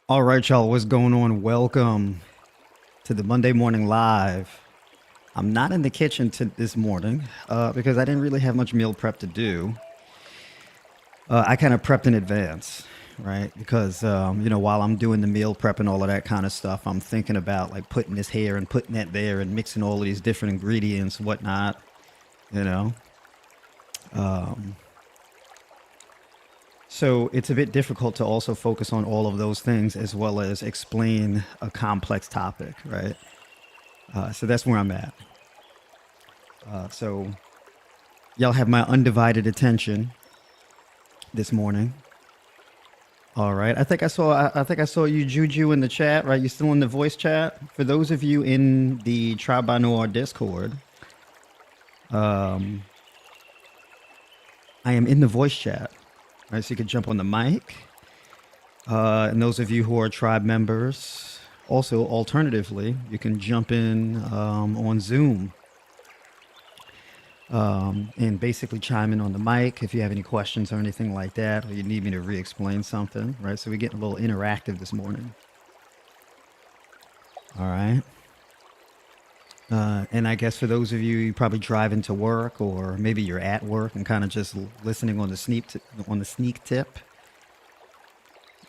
All right, y'all, what's going on? Welcome to the Monday Morning Live. I'm not in the kitchen this morning because I didn't really have much meal prep to do. I kind of prepped in advance, right? Because, while I'm doing the meal prep and all of that kind of stuff, I'm thinking about like putting this here and putting that there and mixing all of these different ingredients, whatnot, you know? So it's a bit difficult to also focus on all of those things as well as explain a complex topic, right? So that's where I'm at. So y'all have my undivided attention this morning. All right. I think I saw you, Juju, in the chat. Right, you still in the voice chat? For those of you in the Tribe by Noir Discord, I am in the voice chat. Right, so you can jump on the mic. And those of you who are tribe members, also alternatively, you can jump in on Zoom and basically chime in on the mic if you have any questions or anything like that, or you need me to re-explain something, right? So we're getting a little interactive this morning. All right. And I guess for those of you, you probably driving to work, or maybe you're at work and kind of just listening on the sneak tip,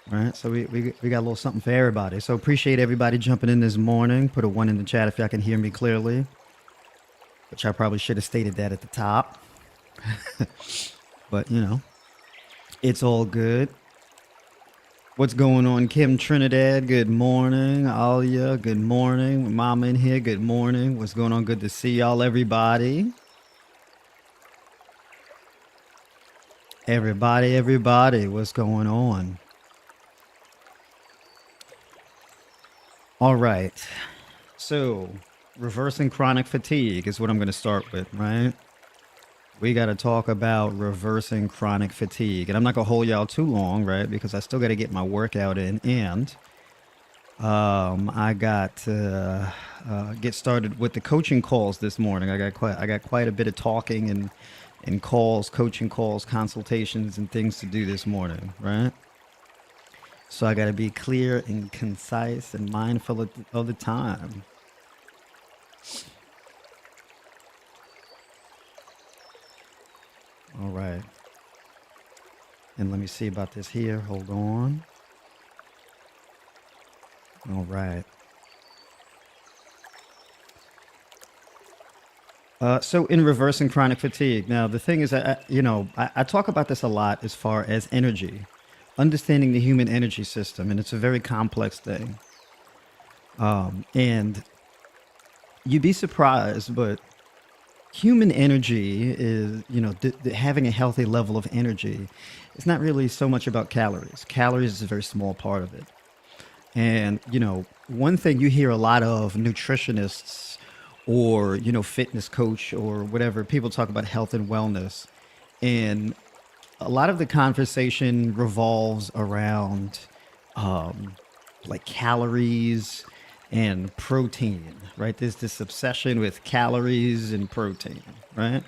right? So we got a little something for everybody. So appreciate everybody jumping in this morning. Put a one in the chat if y'all can hear me clearly, which I probably should have stated that at the top, but it's all good. What's going on, Kim Trinidad? Good morning. Alia, good morning. Mama in here, good morning. What's going on? Good to see y'all, everybody. Everybody, what's going on? All right. So, reversing chronic fatigue is what I'm going to start with, right? We got to talk about reversing chronic fatigue. And I'm not going to hold y'all too long, right? Because I still got to get my workout in. And I got to get started with the coaching calls this morning. I got quite a bit of talking and calls, coaching calls, consultations, and things to do this morning, right? So I got to be clear and concise and mindful of the time. All right. And let me see about this here. Hold on. All right. So in reversing chronic fatigue, now the thing is that I talk about this a lot as far as energy, understanding the human energy system, and it's a very complex thing. And you'd be surprised, but human energy is, having a healthy level of energy. It's not really so much about calories. Calories is a very small part of it. And, one thing you hear a lot of nutritionists or, fitness coach or whatever, people talk about health and wellness. And a lot of the conversation revolves around like calories and protein, right? There's this obsession with calories and protein, right?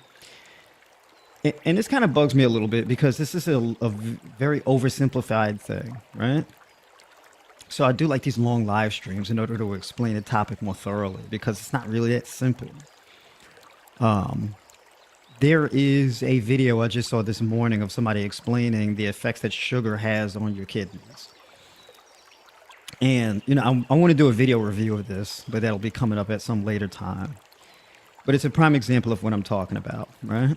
And this kind of bugs me a little bit because this is a very oversimplified thing, right? So I do like these long live streams in order to explain a topic more thoroughly because it's not really that simple. There is a video I just saw this morning of somebody explaining the effects that sugar has on your kidneys. And, I want to do a video review of this, but that'll be coming up at some later time. But it's a prime example of what I'm talking about, right?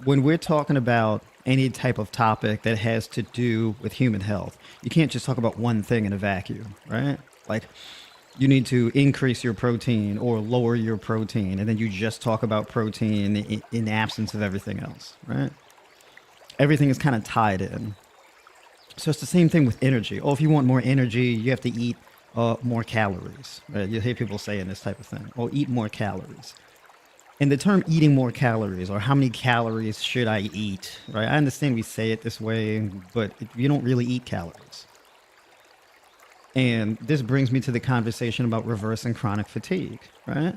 When we're talking about any type of topic that has to do with human health, you can't just talk about one thing in a vacuum, right? Like, you need to increase your protein or lower your protein, and then you just talk about protein in absence of everything else, right? Everything is kind of tied in. So it's the same thing with energy. Oh, if you want more energy, you have to eat more calories. Right? You hear people saying this type of thing. Or eat more calories. And the term eating more calories, or how many calories should I eat, right? I understand we say it this way, but you don't really eat calories. And this brings me to the conversation about reversing chronic fatigue, right?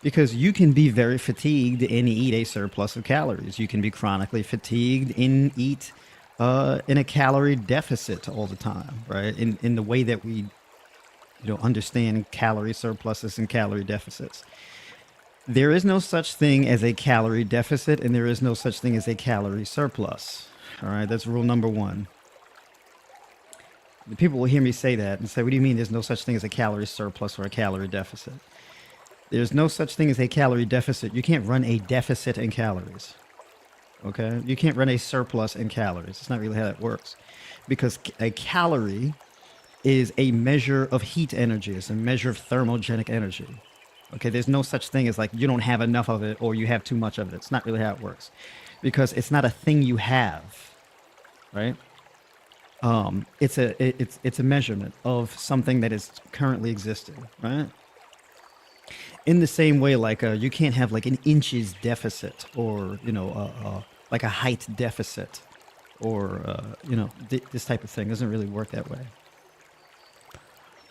Because you can be very fatigued and eat a surplus of calories. You can be chronically fatigued and eat in a calorie deficit all the time, right? In the way that we, understand calorie surpluses and calorie deficits. There is no such thing as a calorie deficit, and there is no such thing as a calorie surplus. All right, that's rule number one. The people will hear me say that and say, "What do you mean? There's no such thing as a calorie surplus or a calorie deficit?" There's no such thing as a calorie deficit. You can't run a deficit in calories. Okay, you can't run a surplus in calories. It's not really how that works, because a calorie is a measure of heat energy. It's a measure of thermogenic energy. Okay, there's no such thing as like you don't have enough of it or you have too much of it. It's not really how it works, because it's not a thing you have, right? It's a measurement of something that is currently existing, right? In the same way, like you can't have like an inches deficit, or like a height deficit, or this type of thing. It doesn't really work that way.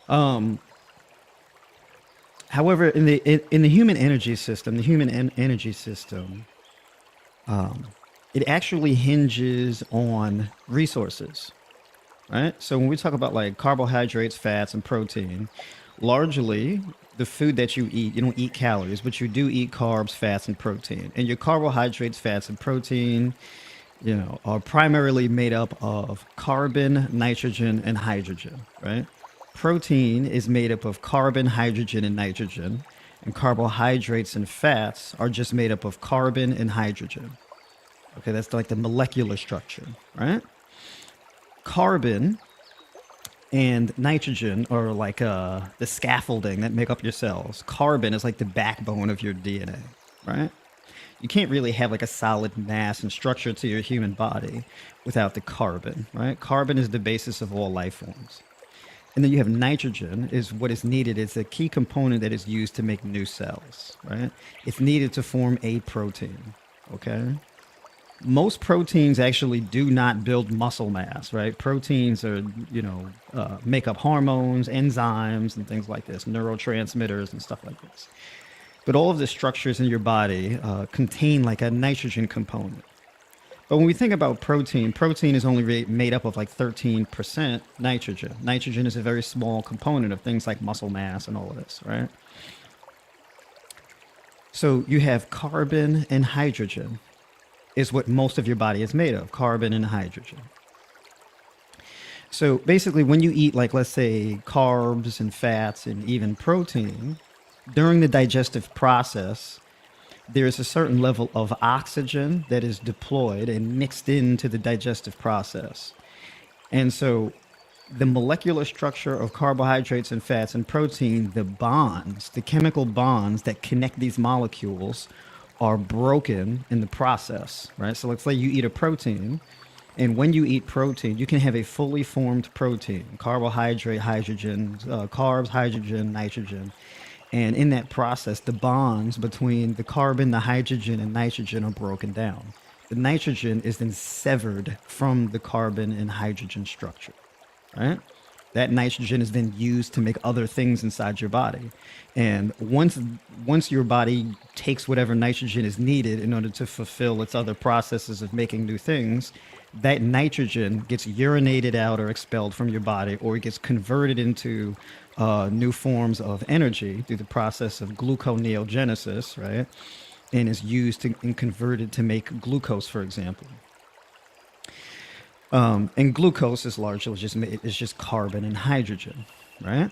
Um, However, in the human energy system, um, it actually hinges on resources, right? So when we talk about like carbohydrates, fats, and protein, largely the food that you eat, you don't eat calories, but you do eat carbs, fats, and protein. And your carbohydrates, fats, and protein, are primarily made up of carbon, nitrogen, and hydrogen, right? Protein is made up of carbon, hydrogen, and nitrogen, and carbohydrates and fats are just made up of carbon and hydrogen. Okay, that's like the molecular structure, right? Carbon and nitrogen are like the scaffolding that make up your cells. Carbon is like the backbone of your DNA, right? You can't really have like a solid mass and structure to your human body without the carbon, right? Carbon is the basis of all life forms. And then you have nitrogen is what is needed. It's a key component that is used to make new cells, right? It's needed to form a protein, okay? Most proteins actually do not build muscle mass, right? Proteins are, make up hormones, enzymes, and things like this, neurotransmitters and stuff like this. But all of the structures in your body contain like a nitrogen component. But when we think about protein, protein is only made up of like 13% nitrogen. Nitrogen is a very small component of things like muscle mass and all of this, right? So you have carbon and hydrogen is what most of your body is made of, carbon and hydrogen. So basically when you eat like, let's say, carbs and fats and even protein, during the digestive process, there's a certain level of oxygen that is deployed and mixed into the digestive process. And so the molecular structure of carbohydrates and fats and protein, the bonds, the chemical bonds that connect these molecules are broken in the process, right? So let's say you eat a protein, and when you eat protein, you can have a fully formed protein, carbohydrate, hydrogen, carbs, hydrogen, nitrogen. And in that process, the bonds between the carbon, the hydrogen, and nitrogen are broken down. The nitrogen is then severed from the carbon and hydrogen structure, right? That nitrogen is then used to make other things inside your body. And once your body takes whatever nitrogen is needed in order to fulfill its other processes of making new things, that nitrogen gets urinated out or expelled from your body, or it gets converted into new forms of energy through the process of gluconeogenesis, right? And is used and converted to make glucose, for example. And glucose is largely just carbon and hydrogen, right?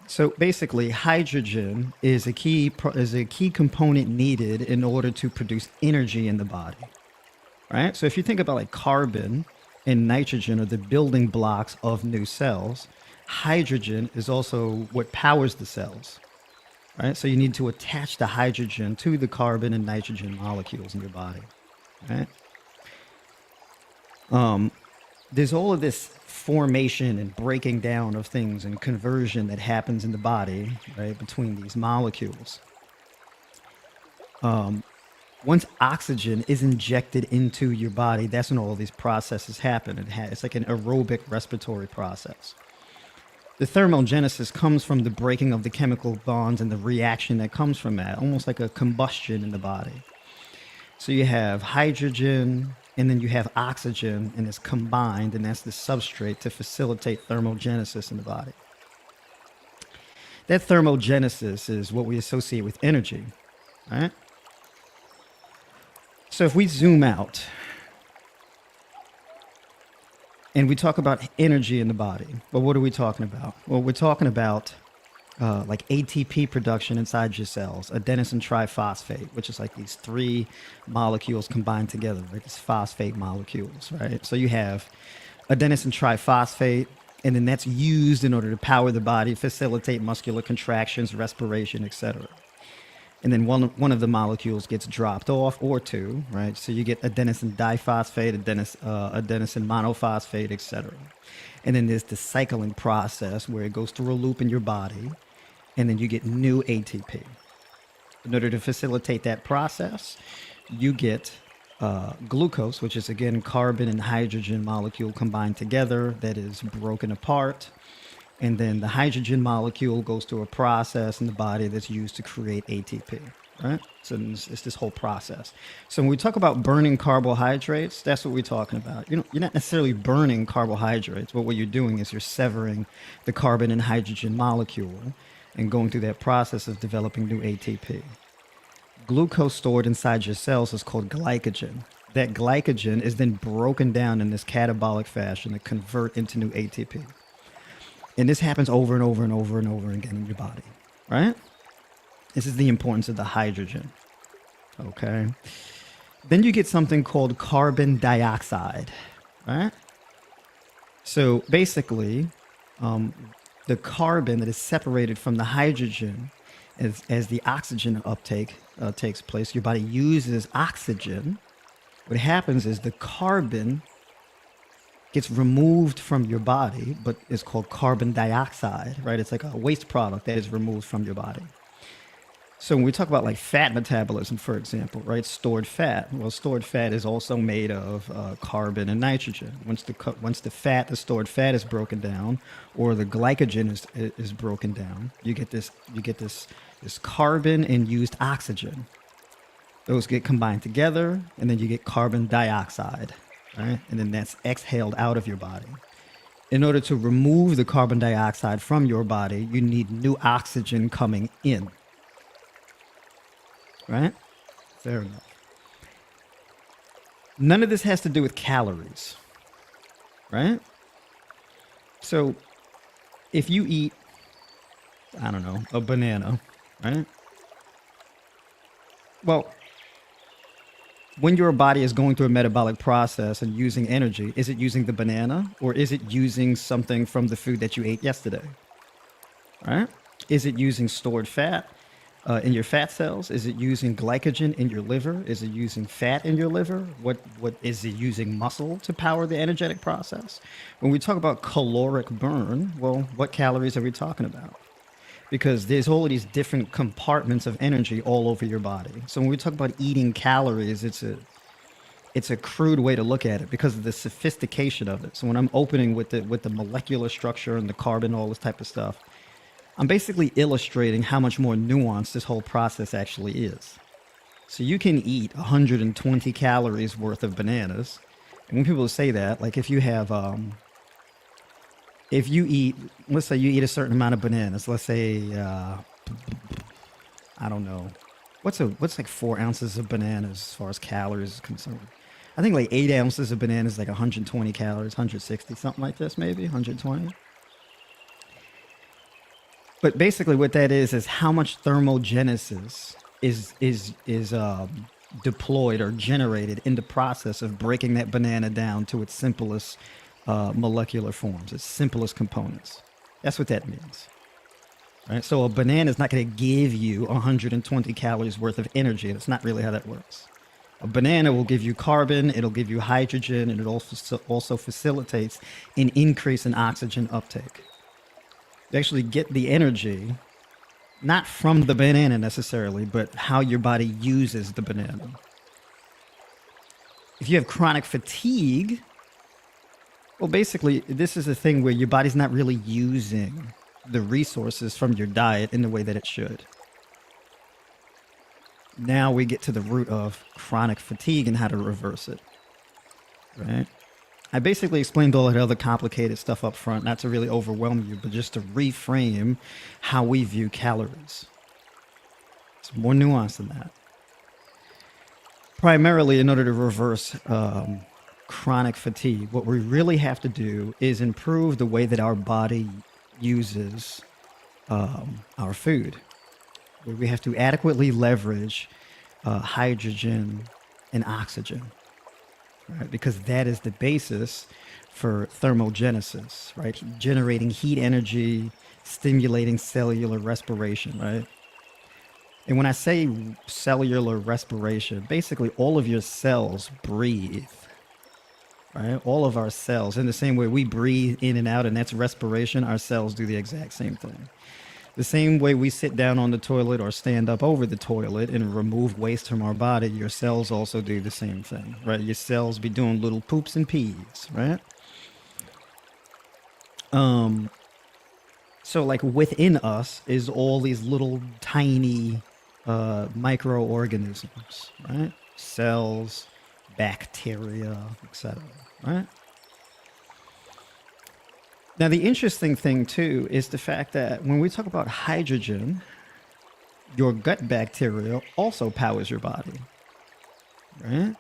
So basically, hydrogen is a key component needed in order to produce energy in the body, right? So if you think about like carbon and nitrogen are the building blocks of new cells, hydrogen is also what powers the cells, right? So you need to attach the hydrogen to the carbon and nitrogen molecules in your body, right? There's all of this formation and breaking down of things and conversion that happens in the body, right, between these molecules. Once oxygen is injected into your body, that's when all these processes happen. It's like an aerobic respiratory process. The thermogenesis comes from the breaking of the chemical bonds and the reaction that comes from that, almost like a combustion in the body. So you have hydrogen, and then you have oxygen, and it's combined, and that's the substrate to facilitate thermogenesis in the body. That thermogenesis is what we associate with energy, right? So if we zoom out and we talk about energy in the body, well, what are we talking about? Well, we're talking about like ATP production inside your cells, adenosine triphosphate, which is like these three molecules combined together, right? These phosphate molecules, right? So you have adenosine triphosphate, and then that's used in order to power the body, facilitate muscular contractions, respiration, etc. And then one of the molecules gets dropped off, or two, right? So you get adenosine diphosphate, adenosine monophosphate, etc. And then there's the cycling process where it goes through a loop in your body, and then you get new ATP. In order to facilitate that process, you get glucose, which is again carbon and hydrogen molecule combined together that is broken apart. And then the hydrogen molecule goes through a process in the body that's used to create ATP, right? So it's this whole process. So when we talk about burning carbohydrates, that's what we're talking about. You're not necessarily burning carbohydrates, but what you're doing is you're severing the carbon and hydrogen molecule and going through that process of developing new ATP. Glucose stored inside your cells is called glycogen. That glycogen is then broken down in this catabolic fashion to convert into new ATP. And this happens over and over and over and over again in your body, right? This is the importance of the hydrogen, okay? Then you get something called carbon dioxide, right? So basically, the carbon that is separated from the hydrogen as the oxygen uptake takes place, your body uses oxygen. What happens is the carbon gets removed from your body, but it's called carbon dioxide, right? It's like a waste product that is removed from your body. So when we talk about like fat metabolism, for example, right? Stored fat. Well, stored fat is also made of carbon and nitrogen. Once the stored fat is broken down, or the glycogen is broken down, you get this carbon and used oxygen. Those get combined together, and then you get carbon dioxide. Right? And then that's exhaled out of your body. In order to remove the carbon dioxide from your body, you need new oxygen coming in. Right? Fair enough. None of this has to do with calories. Right? So if you eat, I don't know, a banana, right? Well, when your body is going through a metabolic process and using energy, is it using the banana, or is it using something from the food that you ate yesterday? Right? Is it using stored fat in your fat cells? Is it using glycogen in your liver? Is it using fat in your liver? What is it using muscle to power the energetic process? When we talk about caloric burn, well, what calories are we talking about? Because there's all of these different compartments of energy all over your body. So when we talk about eating calories, it's a crude way to look at it because of the sophistication of it. So when I'm opening with the molecular structure and the carbon, all this type of stuff, I'm basically illustrating how much more nuanced this whole process actually is. So you can eat 120 calories worth of bananas. And when people say that, like if you have if you eat, let's say you eat a certain amount of bananas, let's say, I don't know, what's like 4 ounces of bananas as far as calories is concerned? I think like 8 ounces of bananas is like 120 calories, 160, something like this, maybe 120. But basically what that is how much thermogenesis is deployed or generated in the process of breaking that banana down to its simplest molecular forms, its simplest components. That's what that means. Right? So a banana is not going to give you 120 calories worth of energy. That's not really how that works. A banana will give you carbon, it'll give you hydrogen, and it also facilitates an increase in oxygen uptake. You actually get the energy, not from the banana necessarily, but how your body uses the banana. If you have chronic fatigue, well, basically, this is a thing where your body's not really using the resources from your diet in the way that it should. Now we get to the root of chronic fatigue and how to reverse it. right? I basically explained all that other complicated stuff up front, not to really overwhelm you, but just to reframe how we view calories. It's more nuanced than that. Primarily, in order to reverse chronic fatigue, what we really have to do is improve the way that our body uses our food. We have to adequately leverage hydrogen and oxygen, right? Because that is the basis for thermogenesis, right? Generating heat energy, stimulating cellular respiration, right? And when I say cellular respiration, basically all of your cells breathe, right? All of our cells, in the same way we breathe in and out, and that's respiration, our cells do the exact same thing. The same way we sit down on the toilet or stand up over the toilet and remove waste from our body, your cells also do the same thing, right? Your cells be doing little poops and pees, right? So like within us is all these little tiny microorganisms, right? Cells, bacteria, etc., right? Now, the interesting thing too is the fact that when we talk about hydrogen, your gut bacteria also powers your body, right?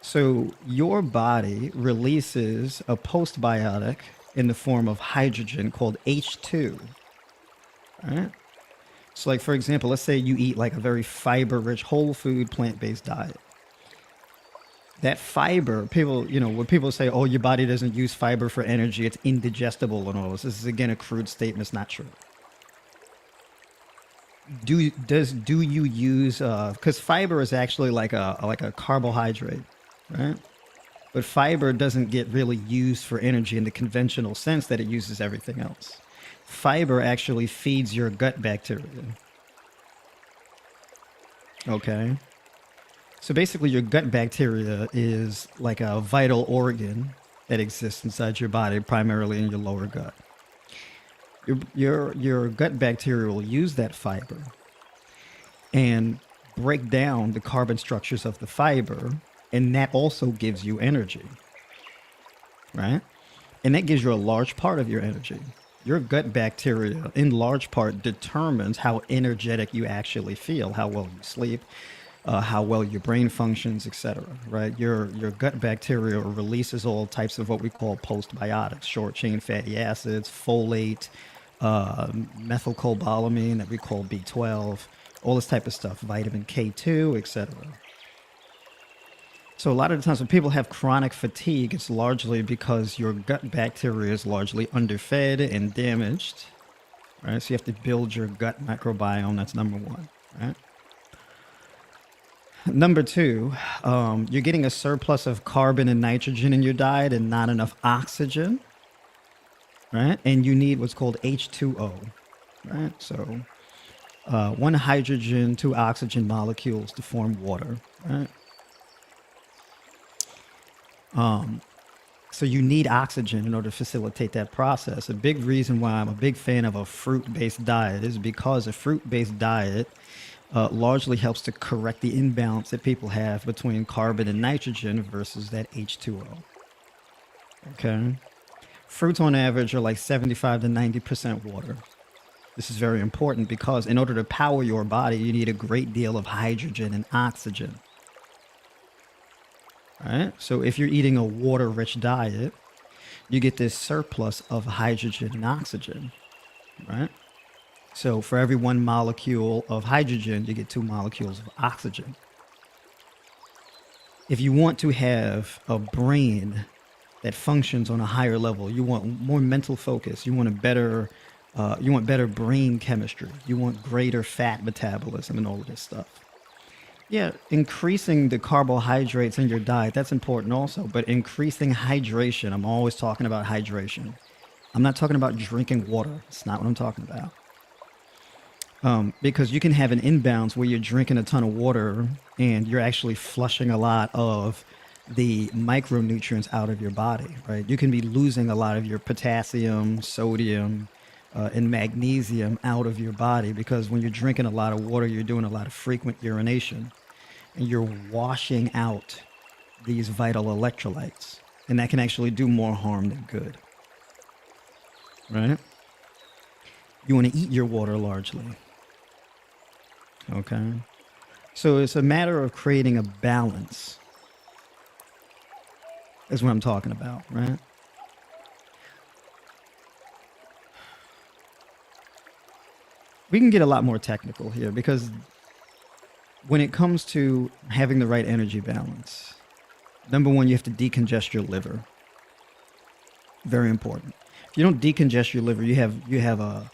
So your body releases a postbiotic in the form of hydrogen called H2, right? So, like, for example, let's say you eat like a very fiber rich, whole food, plant based diet. That fiber, people, when people say, oh, your body doesn't use fiber for energy, it's indigestible and all this is again a crude statement, it's not true. Do you use because fiber is actually like a carbohydrate, right? But fiber doesn't get really used for energy in the conventional sense that it uses everything else. Fiber actually feeds your gut bacteria. Okay. So basically, your gut bacteria is like a vital organ that exists inside your body, primarily in your lower gut. Your gut bacteria will use that fiber and break down the carbon structures of the fiber, and that also gives you energy, right? And that gives you a large part of your energy. Your gut bacteria, in large part, determines how energetic you actually feel, how well you sleep, how well your brain functions, etc. Right? Your gut bacteria releases all types of what we call postbiotics, short chain fatty acids, folate, methylcobalamin that we call B12, all this type of stuff, vitamin K2, etc. So a lot of the times when people have chronic fatigue, it's largely because your gut bacteria is largely underfed and damaged, right? So you have to build your gut microbiome. That's number one, right? Number two, you're getting a surplus of carbon and nitrogen in your diet and not enough oxygen, right? And you need what's called H2O, right? So one hydrogen, two oxygen molecules to form water, right? So you need oxygen in order to facilitate that process. A big reason why I'm a big fan of a fruit-based diet is because a fruit-based diet largely helps to correct the imbalance that people have between carbon and nitrogen versus that H2O. Okay. Fruits on average are like 75 to 90% water. This is very important because in order to power your body, you need a great deal of hydrogen and oxygen. Right? So if you're eating a water-rich diet, you get this surplus of hydrogen and oxygen, right? So for every one molecule of hydrogen, you get two molecules of oxygen. If you want to have a brain that functions on a higher level, you want more mental focus, you want better brain chemistry, you want greater fat metabolism and all of this stuff. Yeah, increasing the carbohydrates in your diet, that's important also, but increasing hydration, I'm always talking about hydration. I'm not talking about drinking water. It's not what I'm talking about. Because you can have an imbalance where you're drinking a ton of water and you're actually flushing a lot of the micronutrients out of your body, right? You can be losing a lot of your potassium, sodium, and magnesium out of your body because when you're drinking a lot of water, you're doing a lot of frequent urination and you're washing out these vital electrolytes. And that can actually do more harm than good, right? You want to eat your water largely, okay? So it's a matter of creating a balance, is what I'm talking about, right? We can get a lot more technical here because when it comes to having the right energy balance, number one, you have to decongest your liver. Very important. If you don't decongest your liver, you have a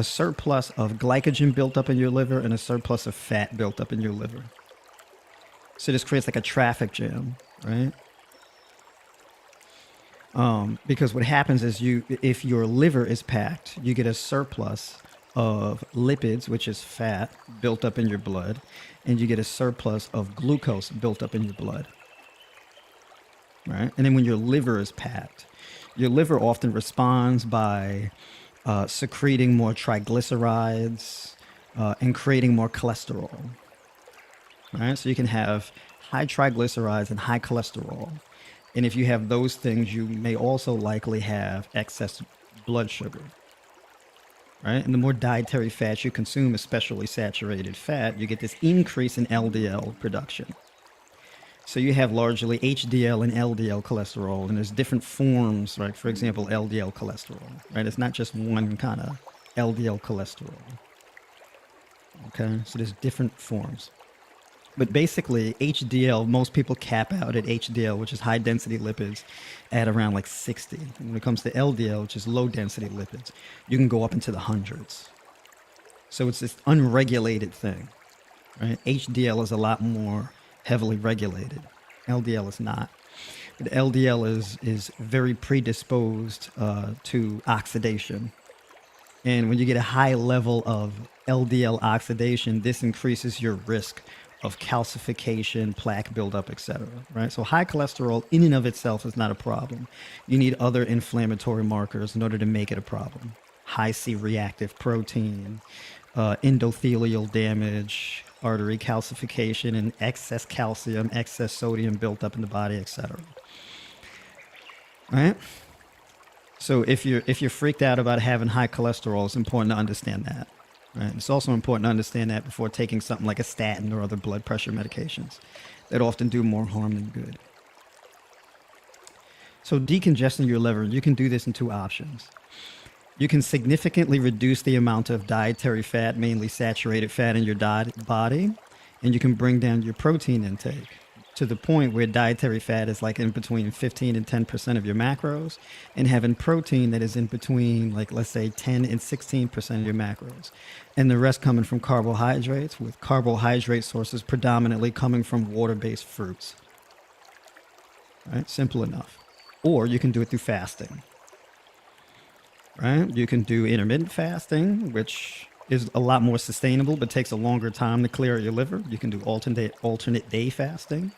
surplus of glycogen built up in your liver and a surplus of fat built up in your liver. So this creates like a traffic jam, right? Because what happens is if your liver is packed, you get a surplus of lipids, which is fat, built up in your blood, and you get a surplus of glucose built up in your blood, right? And then when your liver is packed, your liver often responds by secreting more triglycerides and creating more cholesterol, right? So you can have high triglycerides and high cholesterol. And if you have those things, you may also likely have excess blood sugar, right? And the more dietary fats you consume, especially saturated fat, you get this increase in LDL production. So you have largely HDL and LDL cholesterol, and there's different forms, right? For example, LDL cholesterol, right? It's not just one kind of LDL cholesterol, okay? So there's different forms. But basically, HDL, most people cap out at HDL, which is high density lipids, at around like 60. And when it comes to LDL, which is low density lipids, you can go up into the hundreds. So it's this unregulated thing, right? HDL is a lot more heavily regulated. LDL is not. But LDL is very predisposed to oxidation. And when you get a high level of LDL oxidation, this increases your risk of calcification, plaque buildup, etc. Right? So high cholesterol in and of itself is not a problem. You need other inflammatory markers in order to make it a problem. High C-reactive protein, endothelial damage, artery calcification, and excess calcium, excess sodium built up in the body, etc. Right? So if you're freaked out about having high cholesterol, it's important to understand that. Right? It's also important to understand that before taking something like a statin or other blood pressure medications that often do more harm than good. So decongesting your liver, you can do this in two options. You can significantly reduce the amount of dietary fat, mainly saturated fat in your body, and you can bring down your protein intake to the point where dietary fat is like in between 15 and 10% of your macros, and having protein that is in between, like, let's say 10 and 16% of your macros, and the rest coming from carbohydrates, with carbohydrate sources predominantly coming from water-based fruits. Right? Simple enough. Or you can do it through fasting. Right? You can do intermittent fasting, which is a lot more sustainable, but takes a longer time to clear your liver. You can do alternate day fasting,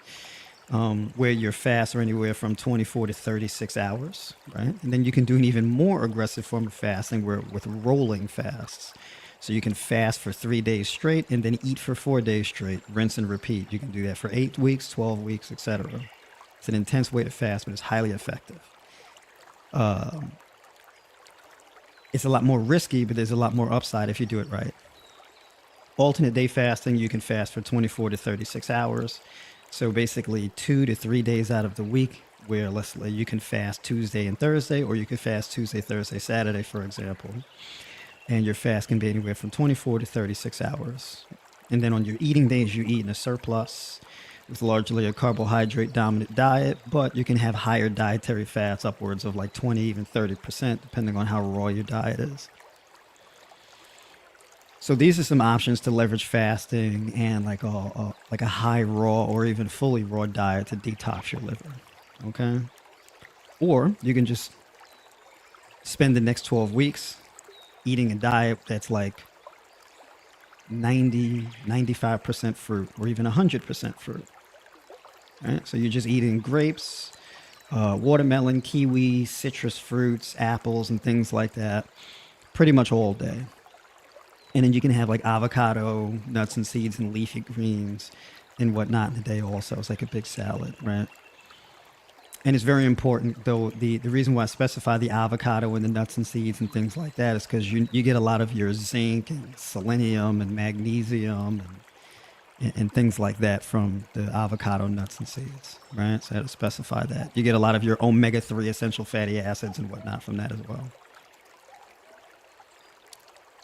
where your fasts are anywhere from 24 to 36 hours, right? And then you can do an even more aggressive form of fasting with rolling fasts. So you can fast for 3 days straight and then eat for 4 days straight, rinse and repeat. You can do that for 8 weeks, 12 weeks, etc. It's an intense way to fast, but it's highly effective. It's a lot more risky, but there's a lot more upside if you do it right. Alternate day fasting, you can fast for 24 to 36 hours. So basically 2 to 3 days out of the week, where let's say you can fast Tuesday and Thursday, or you can fast Tuesday, Thursday, Saturday, for example. And your fast can be anywhere from 24 to 36 hours. And then on your eating days, you eat in a surplus with largely a carbohydrate dominant diet, but you can have higher dietary fats, upwards of like 20, even 30%, depending on how raw your diet is. So these are some options to leverage fasting and like a high raw or even fully raw diet to detox your liver. Okay. Or you can just spend the next 12 weeks eating a diet that's like 90, 95% fruit, or even 100% fruit. Right? So you're just eating grapes, watermelon, kiwi, citrus fruits, apples, and things like that pretty much all day. And then you can have like avocado, nuts and seeds, and leafy greens and whatnot in the day also. It's like a big salad, right? And it's very important, though. The reason why I specify the avocado and the nuts and seeds and things like that is because you get a lot of your zinc and selenium and magnesium and things like that from the avocado, nuts, and seeds, right? So I had to specify that. You get a lot of your omega-3 essential fatty acids and whatnot from that as well.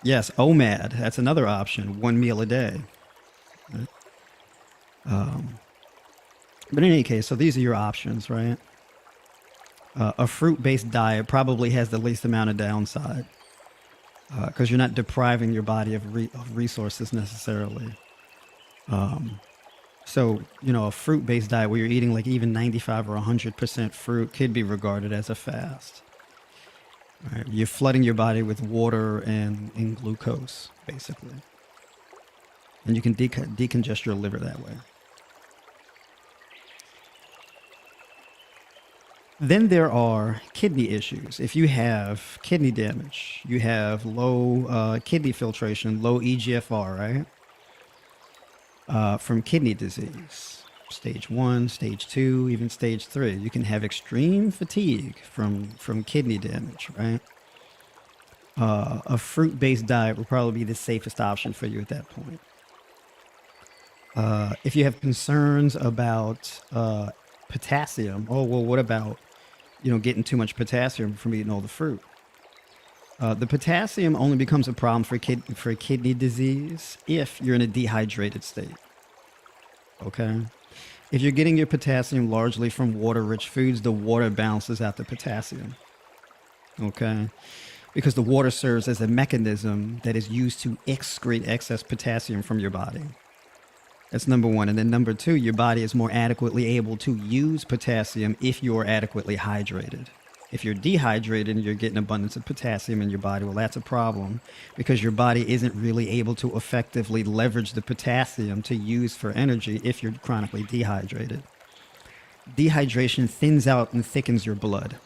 Yes, OMAD. That's another option. One meal a day. Right? But in any case, so these are your options, right? A fruit-based diet probably has the least amount of downside because you're not depriving your body of resources necessarily. So, a fruit-based diet where you're eating like even 95 or 100% fruit could be regarded as a fast. Right? You're flooding your body with water and glucose, basically. And you can decongest your liver that way. Then there are kidney issues. If you have kidney damage, you have low kidney filtration, low EGFR, right? From kidney disease, stage 1, stage 2, even stage 3. You can have extreme fatigue from kidney damage, right? A fruit-based diet will probably be the safest option for you at that point. If you have concerns about potassium, oh, well, what about, getting too much potassium from eating all the fruit? The potassium only becomes a problem for kidney disease if you're in a dehydrated state. Okay? If you're getting your potassium largely from water-rich foods, the water balances out the potassium. Okay? Because the water serves as a mechanism that is used to excrete excess potassium from your body. That's number one. And then number two, your body is more adequately able to use potassium if you're adequately hydrated. If you're dehydrated and you're getting abundance of potassium in your body, well, that's a problem because your body isn't really able to effectively leverage the potassium to use for energy if you're chronically dehydrated. Dehydration thins out and thickens your blood.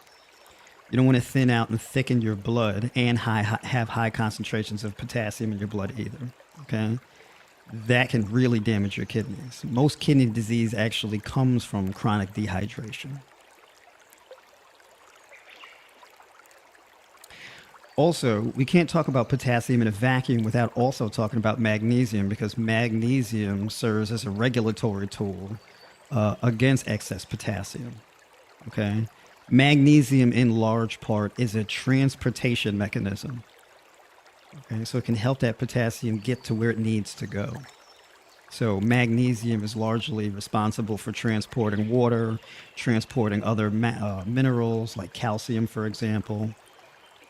You don't want to thin out and thicken your blood and have high concentrations of potassium in your blood either, okay? That can really damage your kidneys. Most kidney disease actually comes from chronic dehydration. Also, we can't talk about potassium in a vacuum without also talking about magnesium because magnesium serves as a regulatory tool against excess potassium. Okay? Magnesium, in large part, is a transportation mechanism. Okay? So it can help that potassium get to where it needs to go. So magnesium is largely responsible for transporting water, transporting other minerals like calcium, for example.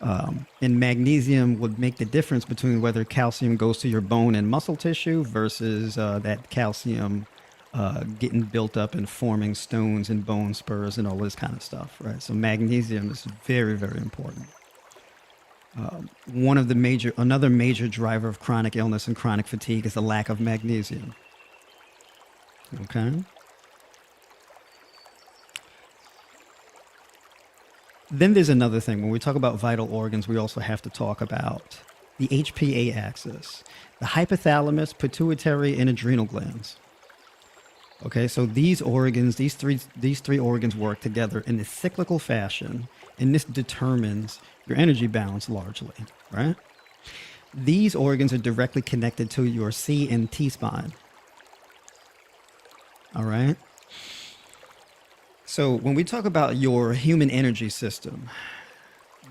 And magnesium would make the difference between whether calcium goes to your bone and muscle tissue versus that calcium getting built up and forming stones and bone spurs and all this kind of stuff, right? So magnesium is very, very important. Another major driver of chronic illness and chronic fatigue is the lack of magnesium. Okay. Then there's another thing. When we talk about vital organs, we also have to talk about the HPA axis, the hypothalamus, pituitary, and adrenal glands. Okay, so these three organs work together in a cyclical fashion, and this determines your energy balance largely, right? These organs are directly connected to your C and T spine. All right. So when we talk about your human energy system,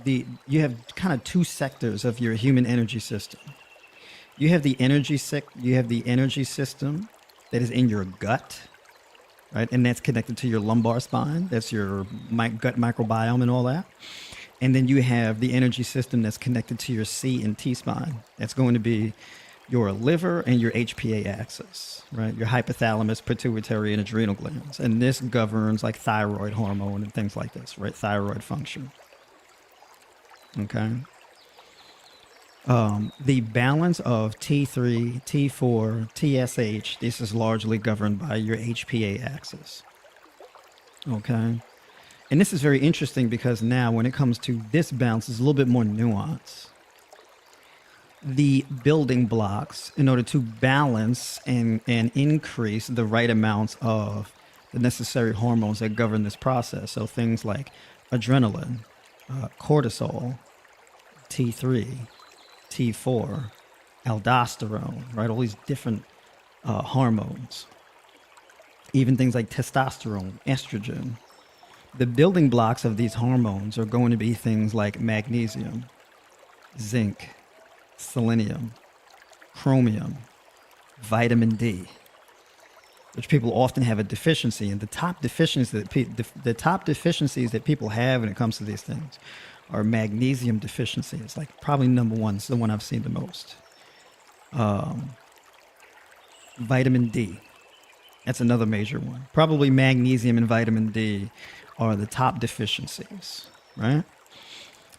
you have kind of two sectors of your human energy system. You have the energy system that is in your gut, right? And that's connected to your lumbar spine. That's your gut microbiome and all that. And then you have the energy system that's connected to your C and T spine. That's going to be your liver and your HPA axis, right? Your hypothalamus, pituitary, and adrenal glands. And this governs like thyroid hormone and things like this, right? Thyroid function. Okay. The balance of T3, T4, TSH, this is largely governed by your HPA axis. Okay. And this is very interesting because now when it comes to this balance, it's a little bit more nuanced. the building blocks in order to balance and increase the right amounts of the necessary hormones that govern this process. So things like adrenaline, cortisol, T3, T4, aldosterone, right? All these different hormones, even things like testosterone, estrogen. The building blocks of these hormones are going to be things like magnesium, zinc, selenium, chromium, vitamin D, which people often have a deficiency in. The top deficiencies that people have when it comes to these things are magnesium deficiency. It's like probably number one. It's the one I've seen the most. Vitamin D. That's another major one. Probably magnesium and vitamin D are the top deficiencies, right?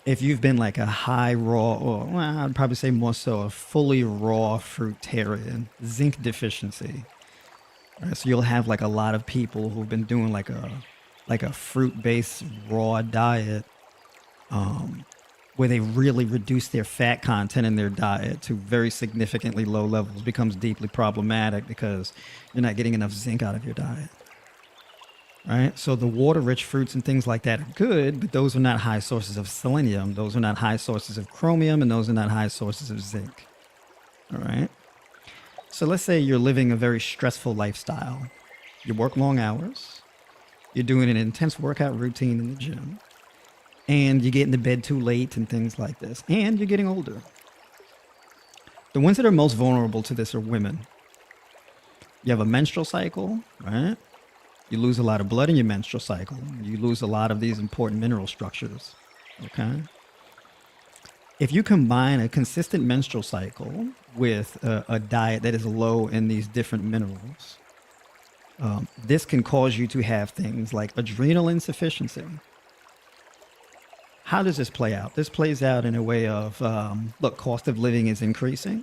If you've been like a high raw, or well, I'd probably say more so a fully raw fruitarian, zinc deficiency. Right? So you'll have like a lot of people who've been doing like a fruit-based raw diet, where they really reduce their fat content in their diet to very significantly low levels, becomes deeply problematic because you're not getting enough zinc out of your diet. Right? So the water-rich fruits and things like that are good, but those are not high sources of selenium. Those are not high sources of chromium, and those are not high sources of zinc. All right? So let's say you're living a very stressful lifestyle. You work long hours. You're doing an intense workout routine in the gym. And you get into bed too late and things like this. And you're getting older. The ones that are most vulnerable to this are women. You have a menstrual cycle, right? You lose a lot of blood in your menstrual cycle. You lose a lot of these important mineral structures, okay? If you combine a consistent menstrual cycle with a diet that is low in these different minerals, this can cause you to have things like adrenal insufficiency. How does this play out? This plays out in a way of, look, cost of living is increasing.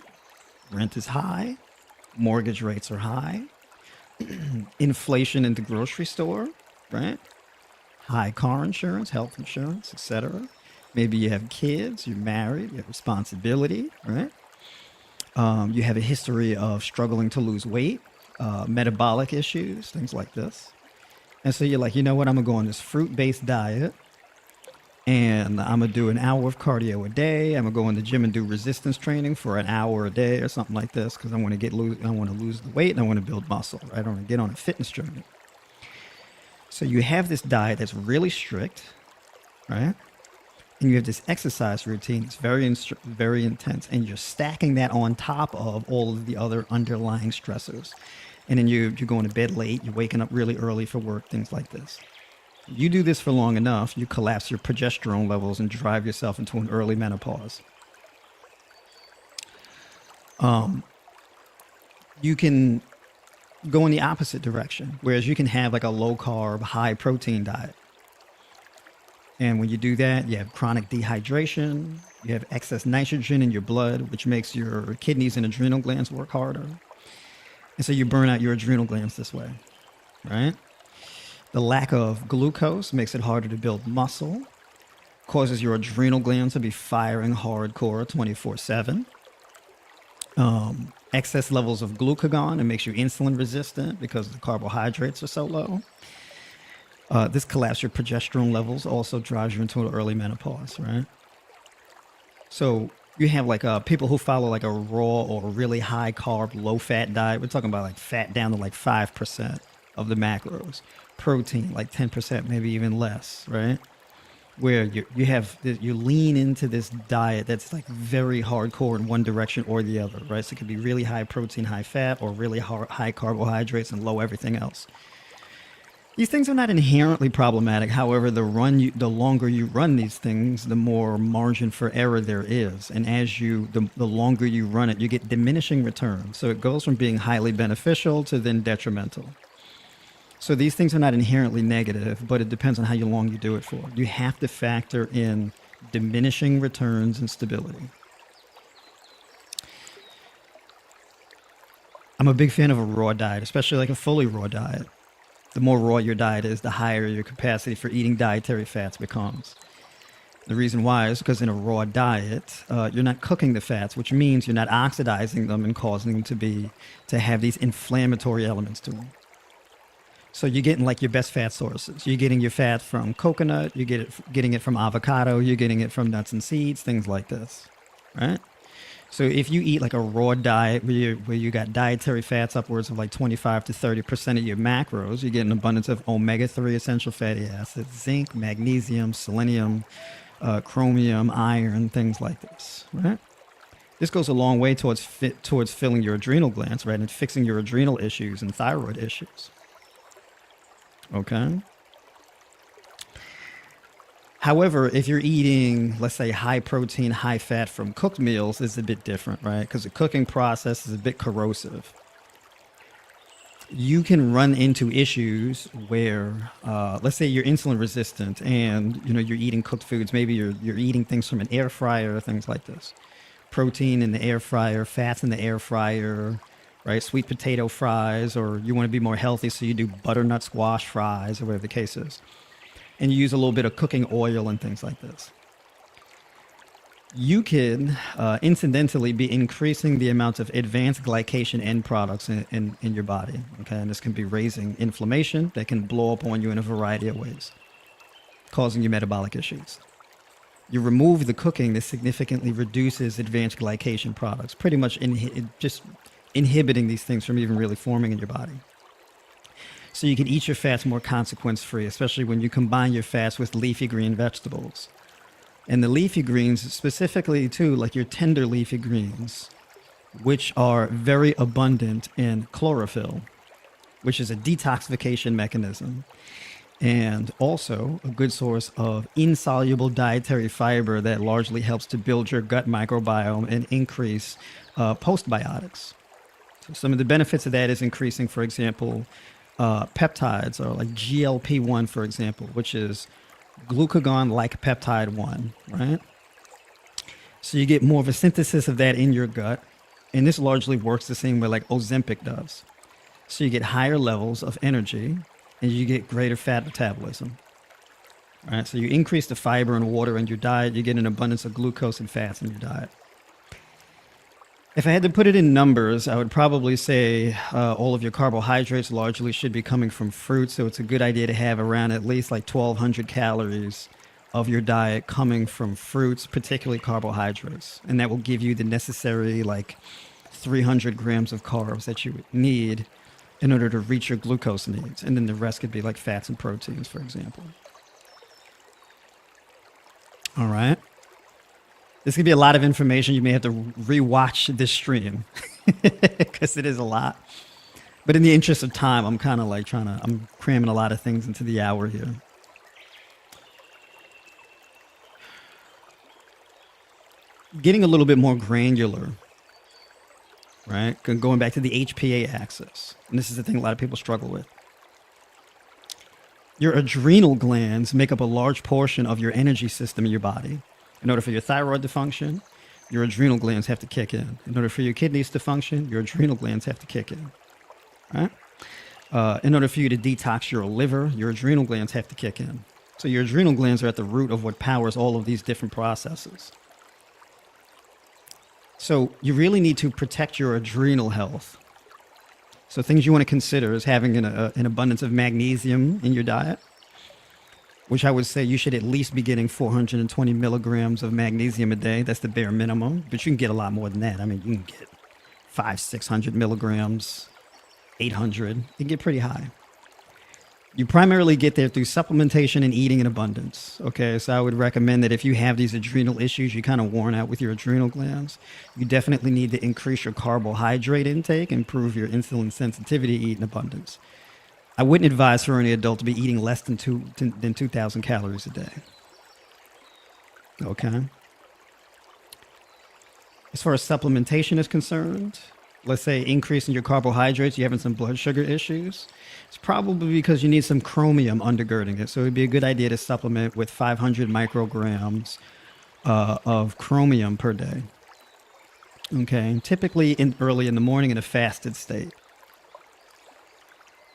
Rent is high. Mortgage rates are high. Inflation in the grocery store, right? High car insurance, health insurance, etc. Maybe you have kids, you're married, you have responsibility, right? You have a history of struggling to lose weight, metabolic issues, things like this. And so you're like, you know what? I'm going to go on this fruit-based diet, and I'm going to do an hour of cardio a day. I'm going to go in the gym and do resistance training for an hour a day or something like this because I want to lose the weight and I want to build muscle. Right? I want to get on a fitness journey. So you have this diet that's really strict, right? And you have this exercise routine that's very intense, and you're stacking that on top of all of the other underlying stressors. And then you're going to bed late, you're waking up really early for work, things like this. You do this for long enough, you collapse your progesterone levels and drive yourself into an early menopause. You can go in the opposite direction, whereas you can have like a low carb, high protein diet. And when you do that, you have chronic dehydration, you have excess nitrogen in your blood, which makes your kidneys and adrenal glands work harder. And so you burn out your adrenal glands this way, right? The lack of glucose makes it harder to build muscle, causes your adrenal glands to be firing hardcore 24/7. Excess levels of glucagon, it makes you insulin resistant because the carbohydrates are so low. This collapse your progesterone levels also drives you into an early menopause, right? So you have like people who follow like a raw or really high carb, low fat diet. We're talking about like fat down to like 5% of the macros, protein like 10%, maybe even less, right? Where you lean into this diet that's like very hardcore in one direction or the other, right? So it could be really high protein, high fat, or really high carbohydrates and low everything else. These things are not inherently problematic. However, the longer you run these things, the more margin for error there is. And the longer you run it, you get diminishing returns. So it goes from being highly beneficial to then detrimental. So these things are not inherently negative, but it depends on how long you do it for. You have to factor in diminishing returns and stability. I'm a big fan of a raw diet, especially like a fully raw diet. The more raw your diet is, the higher your capacity for eating dietary fats becomes. The reason why is because in a raw diet, you're not cooking the fats, which means you're not oxidizing them and causing them to have these inflammatory elements to them. So you're getting like your best fat sources. You're getting your fat from coconut. Getting it from avocado. You're getting it from nuts and seeds, things like this, right? So if you eat like a raw diet where you got dietary fats upwards of like 25 to 30% of your macros, you get an abundance of omega-3 essential fatty acids, zinc, magnesium, selenium, chromium, iron, things like this, right? This goes a long way towards filling your adrenal glands, right, and fixing your adrenal issues and thyroid issues. Okay. However, if you're eating, let's say, high protein, high fat from cooked meals, it's a bit different, right? Because the cooking process is a bit corrosive. You can run into issues where, let's say, you're insulin resistant, and you're eating cooked foods. Maybe you're eating things from an air fryer, things like this. Protein in the air fryer, fats in the air fryer, right? Sweet potato fries, or you want to be more healthy, so you do butternut squash fries, or whatever the case is. And you use a little bit of cooking oil and things like this. You can incidentally be increasing the amount of advanced glycation end products in your body. Okay, and this can be raising inflammation that can blow up on you in a variety of ways, causing you metabolic issues. You remove the cooking, this significantly reduces advanced glycation products, pretty much just inhibiting these things from even really forming in your body. So you can eat your fats more consequence-free, especially when you combine your fats with leafy green vegetables. And the leafy greens, specifically too, like your tender leafy greens, which are very abundant in chlorophyll, which is a detoxification mechanism, and also a good source of insoluble dietary fiber that largely helps to build your gut microbiome and increase postbiotics. So some of the benefits of that is increasing, for example, peptides, or like GLP-1, for example, which is glucagon-like peptide 1, right? So you get more of a synthesis of that in your gut, and this largely works the same way like Ozempic does. So you get higher levels of energy, and you get greater fat metabolism, right? So you increase the fiber and water in your diet, you get an abundance of glucose and fats in your diet. If I had to put it in numbers, I would probably say all of your carbohydrates largely should be coming from fruits. So it's a good idea to have around at least like 1,200 calories of your diet coming from fruits, particularly carbohydrates. And that will give you the necessary like 300 grams of carbs that you would need in order to reach your glucose needs. And then the rest could be like fats and proteins, for example. All right. This could be a lot of information. You may have to rewatch this stream because it is a lot. But in the interest of time, I'm kind of like I'm cramming a lot of things into the hour here. Getting a little bit more granular, right? Going back to the HPA axis. And this is the thing a lot of people struggle with. Your adrenal glands make up a large portion of your energy system in your body. In order for your thyroid to function, your adrenal glands have to kick in. In order for your kidneys to function, your adrenal glands have to kick in. Right? In order for you to detox your liver, your adrenal glands have to kick in. So your adrenal glands are at the root of what powers all of these different processes. So you really need to protect your adrenal health. So things you want to consider is having an abundance of magnesium in your diet, which I would say you should at least be getting 420 milligrams of magnesium a day. That's the bare minimum, but you can get a lot more than that. I mean, you can get 500-600 milligrams, 800. You can get pretty high. You primarily get there through supplementation and eating in abundance. Okay, so I would recommend that if you have these adrenal issues, you're kind of worn out with your adrenal glands, you definitely need to increase your carbohydrate intake, improve your insulin sensitivity, eat in abundance. I wouldn't advise for any adult to be eating less than 2,000 calories a day. Okay. As far as supplementation is concerned, let's say increasing your carbohydrates, you're having some blood sugar issues, it's probably because you need some chromium undergirding it. So it'd be a good idea to supplement with 500 micrograms of chromium per day. Okay, typically early in the morning in a fasted state.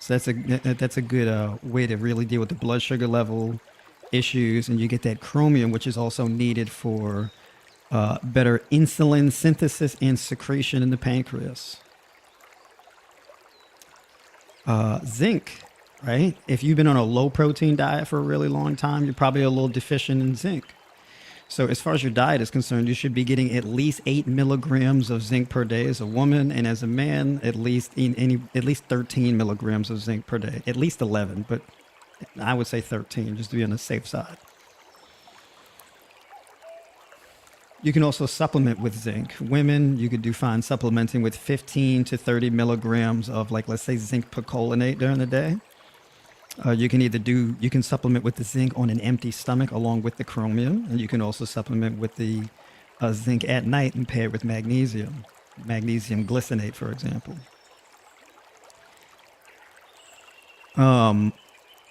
So that's a good way to really deal with the blood sugar level issues, and you get that chromium, which is also needed for better insulin synthesis and secretion in the pancreas. Zinc, right? If you've been on a low protein diet for a really long time, you're probably a little deficient in zinc. So as far as your diet is concerned, you should be getting at least 8 milligrams of zinc per day as a woman, and as a man, at least 13 milligrams of zinc per day. At least 11, but I would say 13 just to be on the safe side. You can also supplement with zinc. Women, you could do fine supplementing with 15 to 30 milligrams of, like, let's say, zinc picolinate during the day. You can supplement with the zinc on an empty stomach along with the chromium, and you can also supplement with the zinc at night and pair it with magnesium glycinate, for example. Um,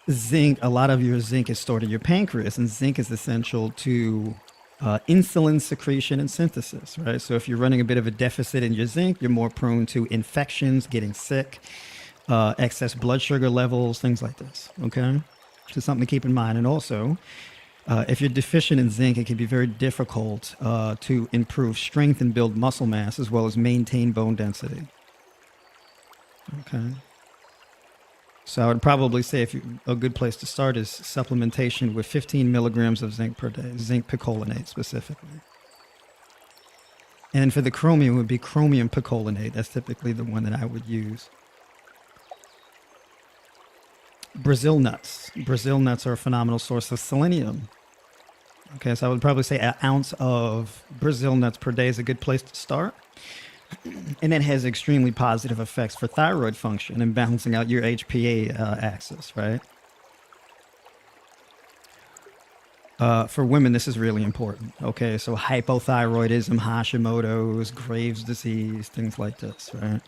Zinc, a lot of your zinc is stored in your pancreas, and zinc is essential to insulin secretion and synthesis, right? So if you're running a bit of a deficit in your zinc, you're more prone to infections, getting sick, excess blood sugar levels, things like this. Okay, so something to keep in mind. And also, if you're deficient in zinc, it can be very difficult to improve strength and build muscle mass, as well as maintain bone density. Okay, so I would probably say a good place to start is supplementation with 15 milligrams of zinc per day, zinc picolinate specifically. And then for the chromium, it would be chromium picolinate. That's typically the one that I would use. Brazil nuts. Brazil nuts are a phenomenal source of selenium. Okay, so I would probably say an ounce of Brazil nuts per day is a good place to start. And that has extremely positive effects for thyroid function and balancing out your HPA axis, right? For women, this is really important. Okay, so hypothyroidism, Hashimoto's, Graves' disease, things like this, right?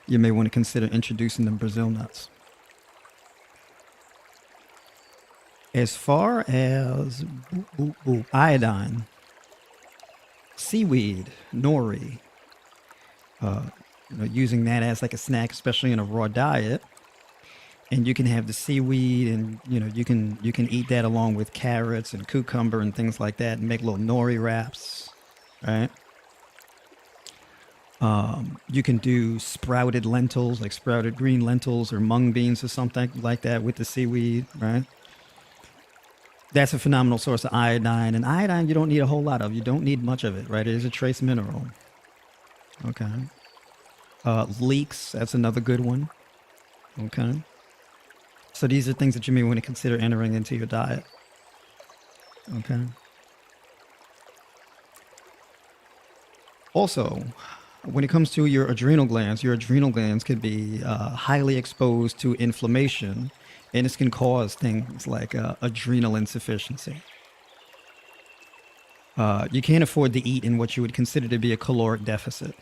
You may want to consider introducing them Brazil nuts. As far as iodine, seaweed, nori, using that as like a snack, especially in a raw diet. And you can have the seaweed, and you can eat that along with carrots and cucumber and things like that, and make little nori wraps, right? You can do sprouted lentils, like sprouted green lentils or mung beans or something like that with the seaweed, right? That's a phenomenal source of iodine. And iodine, you don't need a whole lot of. You don't need much of it, right? It is a trace mineral. Okay. Leeks, that's another good one. Okay. So these are things that you may want to consider entering into your diet. Okay. Also, when it comes to your adrenal glands could be highly exposed to inflammation, and this can cause things like adrenal insufficiency. You can't afford to eat in what you would consider to be a caloric deficit,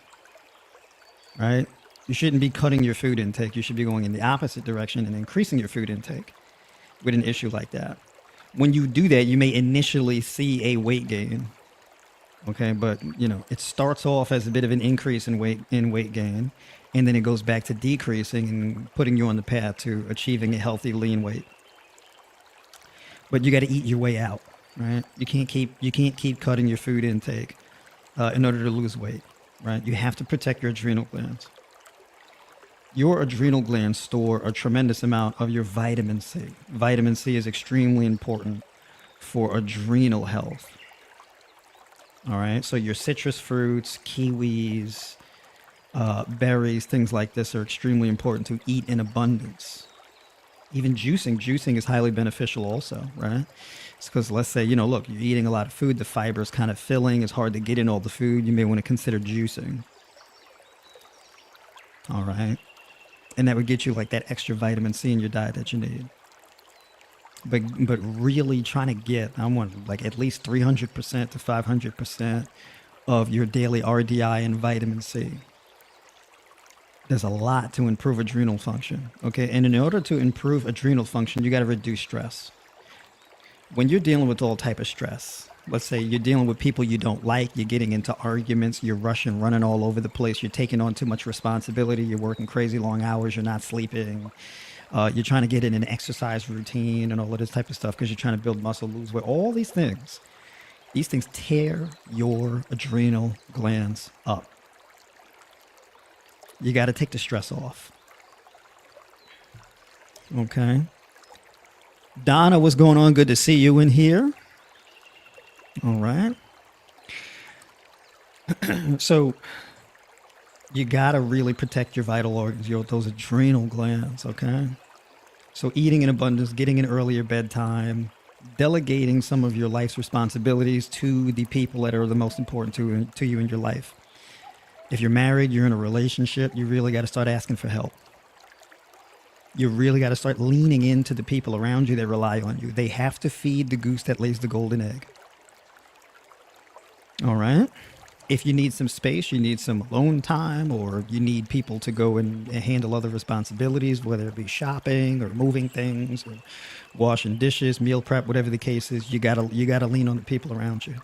right? You shouldn't be cutting your food intake. You should be going in the opposite direction and increasing your food intake with an issue like that. When you do that, you may initially see a weight gain. Okay, but it starts off as a bit of an increase in weight gain, and then it goes back to decreasing and putting you on the path to achieving a healthy lean weight. But you got to eat your way out, right? You can't keep cutting your food intake in order to lose weight, right? You have to protect your adrenal glands. Your adrenal glands store a tremendous amount of your vitamin C. Vitamin C is extremely important for adrenal health. All right, so your citrus fruits, kiwis, berries, things like this are extremely important to eat in abundance. Even juicing is highly beneficial also, right? It's because, let's say, look, you're eating a lot of food, the fiber is kind of filling, it's hard to get in all the food, you may want to consider juicing. All right, and that would get you like that extra vitamin C in your diet that you need. But really trying to get, I want like at least 300% to 500% of your daily RDI and vitamin C. There's a lot to improve adrenal function, okay? And in order to improve adrenal function, you got to reduce stress. When you're dealing with all type of stress, let's say you're dealing with people you don't like, you're getting into arguments, you're running all over the place, you're taking on too much responsibility, you're working crazy long hours, you're not sleeping, You're trying to get in an exercise routine and all of this type of stuff because you're trying to build muscle, lose weight. All these things tear your adrenal glands up. You got to take the stress off. Okay. Donna, what's going on? Good to see you in here. All right. So you got to really protect your vital organs, those adrenal glands. Okay. So eating in abundance, getting an earlier bedtime, delegating some of your life's responsibilities to the people that are the most important to you in your life. If you're married, you're in a relationship, you really got to start asking for help. You really got to start leaning into the people around you that rely on you. They have to feed the goose that lays the golden egg. All right. If you need some space, you need some alone time, or you need people to go and handle other responsibilities, whether it be shopping or moving things or washing dishes, meal prep, whatever the case is, you gotta lean on the people around you.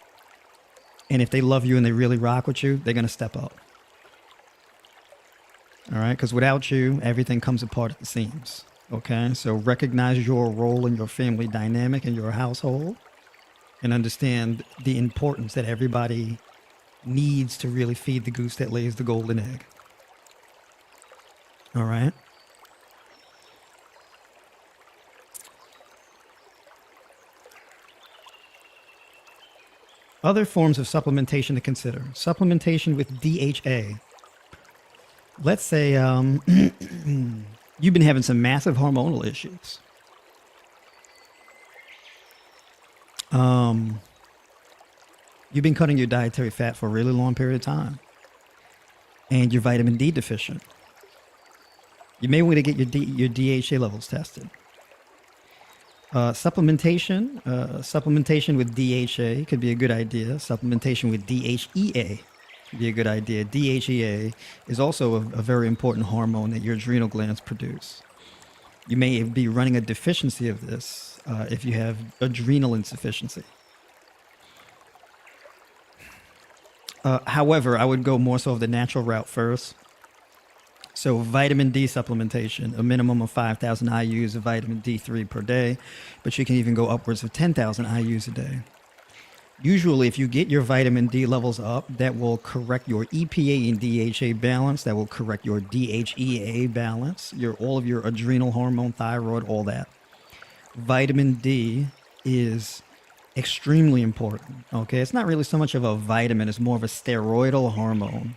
And if they love you and they really rock with you, they're gonna step up. All right, because without you, everything comes apart at the seams. Okay, so recognize your role in your family dynamic and your household, and understand the importance that everybody needs to really feed the goose that lays the golden egg. All right. Other forms of supplementation to consider. Supplementation with DHA. Let's say you've been having some massive hormonal issues. You've been cutting your dietary fat for a really long period of time, and you're vitamin D deficient. You may want to get your DHA levels tested. Supplementation with DHA could be a good idea. Supplementation with DHEA could be a good idea. DHEA is also a very important hormone that your adrenal glands produce. You may be running a deficiency of this if you have adrenal insufficiency. However, I would go more so of the natural route first. So vitamin D supplementation, a minimum of 5,000 IUs of vitamin D3 per day, but you can even go upwards of 10,000 IUs a day. Usually, if you get your vitamin D levels up, that will correct your EPA and DHA balance. That will correct your DHEA balance, all of your adrenal hormone, thyroid, all that. Vitamin D is extremely important. Okay, it's not really so much of a vitamin; it's more of a steroidal hormone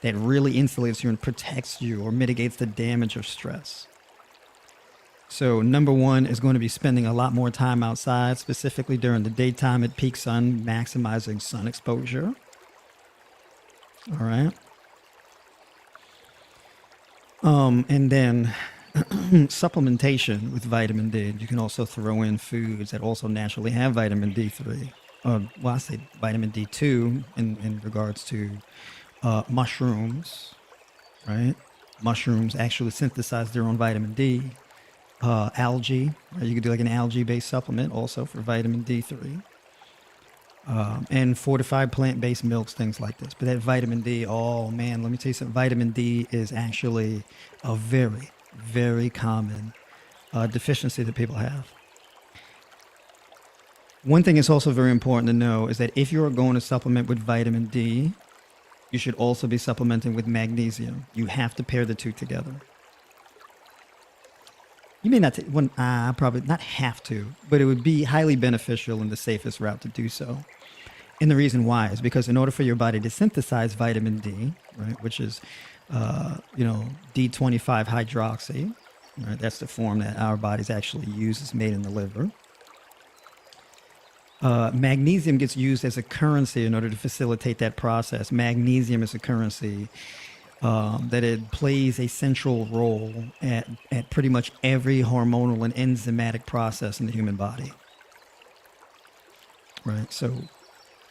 that really insulates you and protects you or mitigates the damage of stress. So number one is going to be spending a lot more time outside, specifically during the daytime at peak sun, maximizing sun exposure. All right. And then supplementation with vitamin D. You can also throw in foods that also naturally have vitamin D3. Well, I say vitamin D2 in regards to mushrooms, right? Mushrooms actually synthesize their own vitamin D. Algae, right? You could do like an algae-based supplement also for vitamin D3. And fortified plant-based milks, things like this. But that vitamin D, oh man, let me tell you something. Vitamin D is actually a very, very common deficiency that people have. One thing that's also very important to know is that if you're going to supplement with vitamin D, you should also be supplementing with magnesium. You have to pair the two together. You may not, probably not have to, but it would be highly beneficial and the safest route to do so. And the reason why is because in order for your body to synthesize vitamin D, right, which is, D25 hydroxy, right, that's the form that our bodies actually use. It's made in the liver. Magnesium gets used as a currency in order to facilitate that process. Magnesium is a currency that it plays a central role at pretty much every hormonal and enzymatic process in the human body. Right. So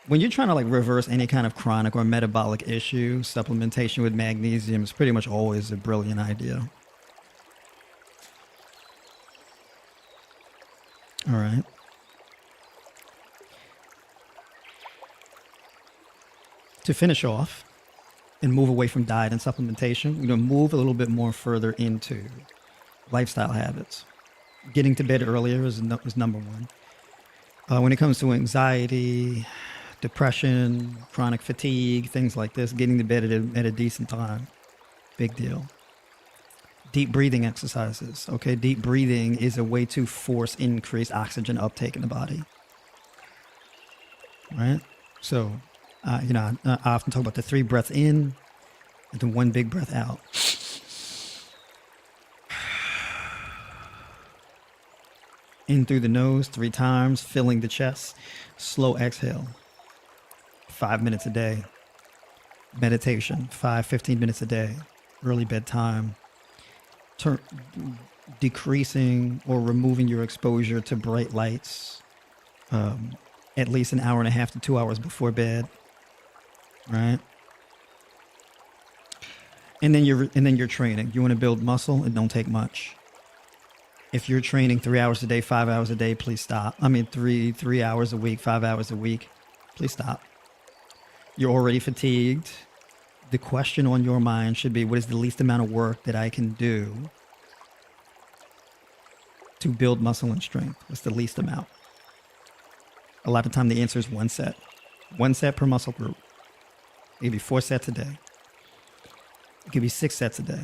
when you're trying to like reverse any kind of chronic or metabolic issue, supplementation with magnesium is pretty much always a brilliant idea. All right. To finish off and move away from diet and supplementation, we're going to move a little bit more further into lifestyle habits. Getting to bed earlier is number one. When it comes to anxiety, depression, chronic fatigue, things like this, getting to bed at a decent time, big deal. Deep breathing exercises. Okay, deep breathing is a way to force increased oxygen uptake in the body. Right? So, I often talk about the 3 breaths in and then 1 big breath out. In through the nose 3 times, filling the chest. Slow exhale. 5 minutes a day. Meditation, 15 minutes a day. Early bedtime. Decreasing or removing your exposure to bright lights at least an hour and a half to 2 hours before bed. Right? And then you're training. You want to build muscle, it don't take much. If you're training 3 hours a day, 5 hours a day, please stop. I mean, 3 hours a week, 5 hours a week, please stop. You're already fatigued. The question on your mind should be, what is the least amount of work that I can do to build muscle and strength? What's the least amount? A lot of time the answer is 1 set. 1 set per muscle group. Maybe 4 sets a day. It could be 6 sets a day.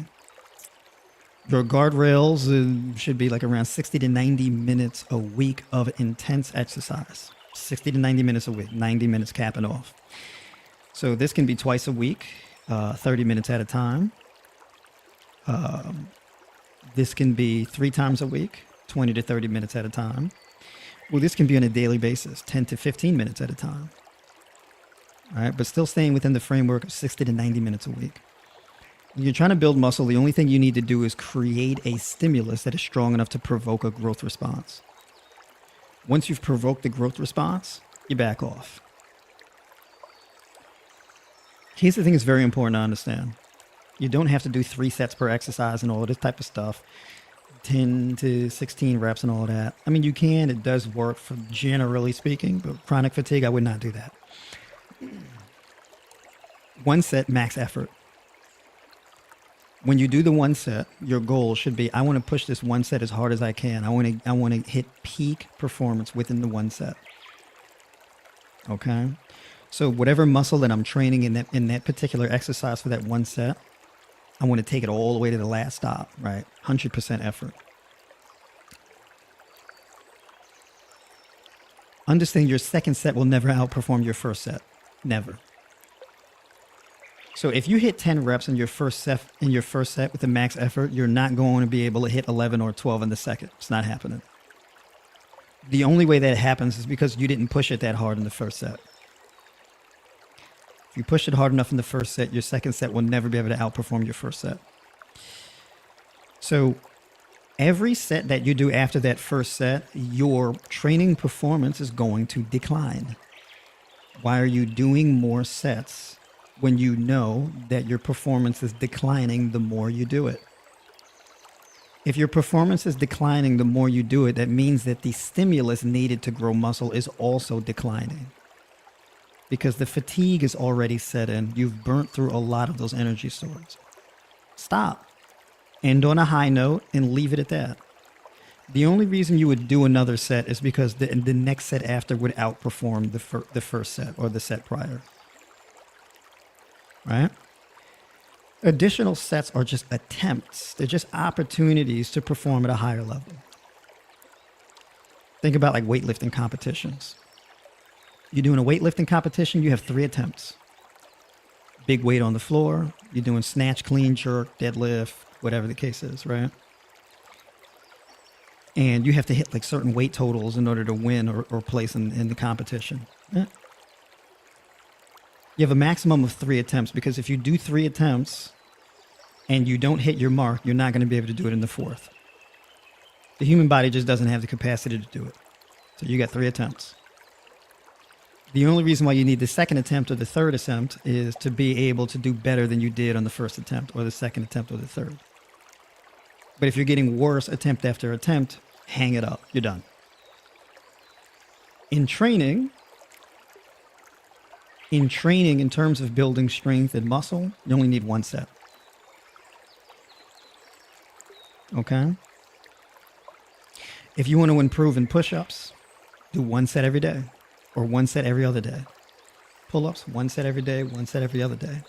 Your guardrails should be like around 60 to 90 minutes a week of intense exercise. 60 to 90 minutes a week, 90 minutes capping off. So this can be twice a week, 30 minutes at a time. This can be 3 times a week, 20 to 30 minutes at a time. Well, this can be on a daily basis, 10 to 15 minutes at a time. All right, but still staying within the framework of 60 to 90 minutes a week. When you're trying to build muscle, the only thing you need to do is create a stimulus that is strong enough to provoke a growth response. Once you've provoked the growth response, you back off. Here's the thing that's very important to understand. You don't have to do 3 sets per exercise and all of this type of stuff. 10 to 16 reps and all of that. I mean, you can, it does work for generally speaking, but chronic fatigue, I would not do that. 1 set, max effort. When you do the 1 set, your goal should be, I want to push this 1 set as hard as I can. I want to hit peak performance within the 1 set. Okay? So whatever muscle that I'm training in that particular exercise for that 1 set, I want to take it all the way to the last stop, right? 100% effort. Understand your second set will never outperform your first set. Never. So if you hit 10 reps in your first set with the max effort, you're not going to be able to hit 11 or 12 in the second. It's not happening. The only way that happens is because you didn't push it that hard in the first set. If you push it hard enough in the first set, your second set will never be able to outperform your first set. So every set that you do after that first set, your training performance is going to decline. Why are you doing more sets when you know that your performance is declining the more you do it? If your performance is declining the more you do it, that means that the stimulus needed to grow muscle is also declining. Because the fatigue is already set in. You've burnt through a lot of those energy stores. Stop. End on a high note and leave it at that. The only reason you would do another set is because the next set after would outperform the first set or the set prior. Right? Additional sets are just attempts. They're just opportunities to perform at a higher level. Think about like weightlifting competitions. You're doing a weightlifting competition, you have 3 attempts. Big weight on the floor, you're doing snatch, clean, jerk, deadlift, whatever the case is, right? And you have to hit like certain weight totals in order to win or place in the competition. Yeah. You have a maximum of 3 attempts because if you do 3 attempts and you don't hit your mark, you're not going to be able to do it in the 4th. The human body just doesn't have the capacity to do it. So you got 3 attempts. The only reason why you need the second attempt or the third attempt is to be able to do better than you did on the first attempt or the second attempt or the third. But if you're getting worse attempt after attempt, hang it up. You're done. In training, in terms of building strength and muscle, you only need 1 set. Okay? If you want to improve in push-ups, do one set every day or one set every other day. Pull-ups, one set every day, one set every other day.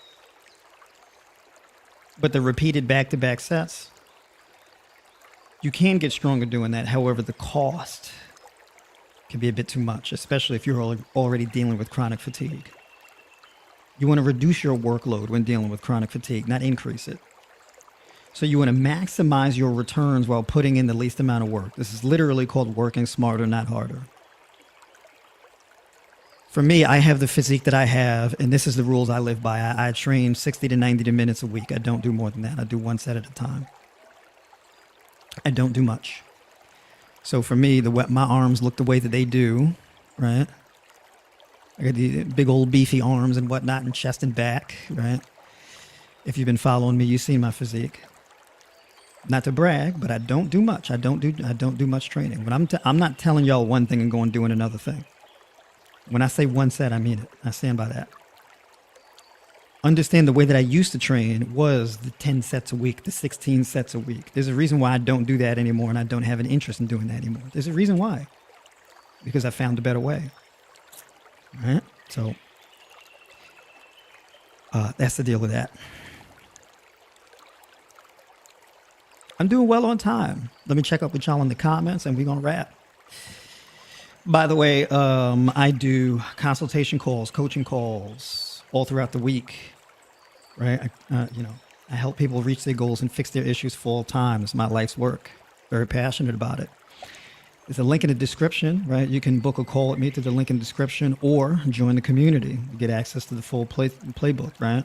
But the repeated back-to-back sets, you can get stronger doing that. However, the cost can be a bit too much, especially if you're already dealing with chronic fatigue. You want to reduce your workload when dealing with chronic fatigue, not increase it. So you want to maximize your returns while putting in the least amount of work. This is literally called working smarter, not harder. For me, I have the physique that I have, and this is the rules I live by. I train 60 to 90 minutes a week. I don't do more than that. I do one set at a time. I don't do much. So for me, my arms look the way that they do, right? I got the big old beefy arms and whatnot, and chest and back, right? If you've been following me, you've seen my physique. Not to brag, but I don't do much. I don't do much training. But I'm not telling y'all one thing and going doing another thing. When I say one set, I mean it. I stand by that. Understand the way that I used to train was the 10 sets a week, the 16 sets a week. There's a reason why I don't do that anymore, and I don't have an interest in doing that anymore. There's a reason why. Because I found a better way. All right? So that's the deal with that. I'm doing well on time. Let me check up with y'all in the comments, and we're going to wrap. By the way, I do consultation calls, coaching calls all throughout the week, right? I help people reach their goals and fix their issues full time. It's my life's work. Very passionate about it. There's a link in the description, right? You can book a call with me through the link in the description or join the community. You get access to the full playbook, right?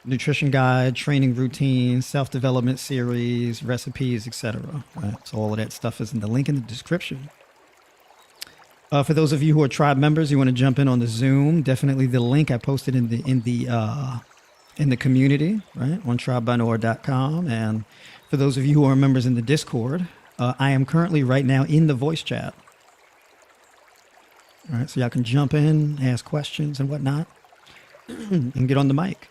Nutrition guide, training routines, self-development series, recipes, etc. Right? So all of that stuff is in the link in the description. For those of you who are tribe members, you want to jump in on the Zoom, definitely the link I posted in the community, right, on tribebynor.com. And for those of you who are members in the Discord, I am currently right now in the voice chat. All right, so y'all can jump in, ask questions and whatnot, and get on the mic.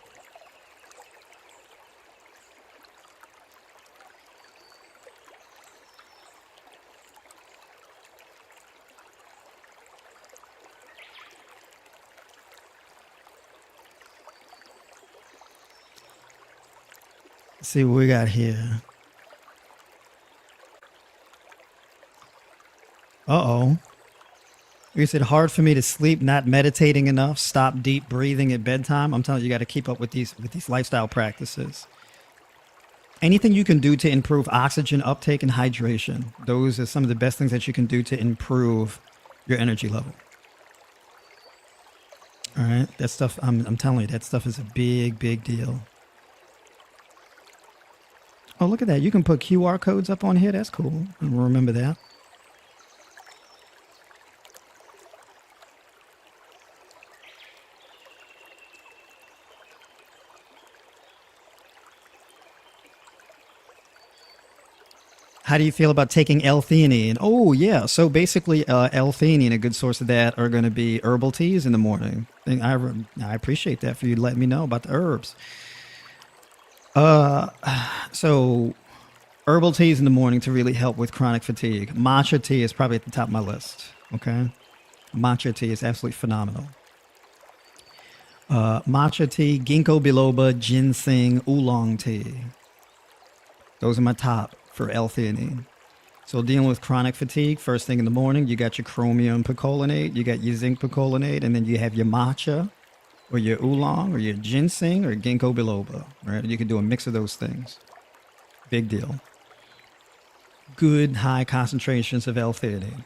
Let's see what we got here. Uh-oh. Is it hard for me to sleep, not meditating enough, stop deep breathing at bedtime? I'm telling you, you got to keep up with these lifestyle practices. Anything you can do to improve oxygen uptake and hydration. Those are some of the best things that you can do to improve your energy level. All right. That stuff, I'm telling you, that stuff is a big, big deal. Oh, look at that. You can put QR codes up on here. That's cool. And remember that. How do you feel about taking L-theanine? Oh, yeah. So basically, L-theanine, a good source of that are going to be herbal teas in the morning. I appreciate that for you to let me know about the herbs. So herbal teas in the morning to really help with chronic fatigue. Matcha tea is probably at the top of my list. Okay. Matcha tea is absolutely phenomenal. Matcha tea, ginkgo biloba, ginseng, oolong tea. Those are my top for L-theanine. So dealing with chronic fatigue, first thing in the morning, you got your chromium picolinate, you got your zinc picolinate, and then you have your matcha, or your oolong, or your ginseng, or ginkgo biloba, right? You can do a mix of those things. Big deal. Good high concentrations of L-theanine.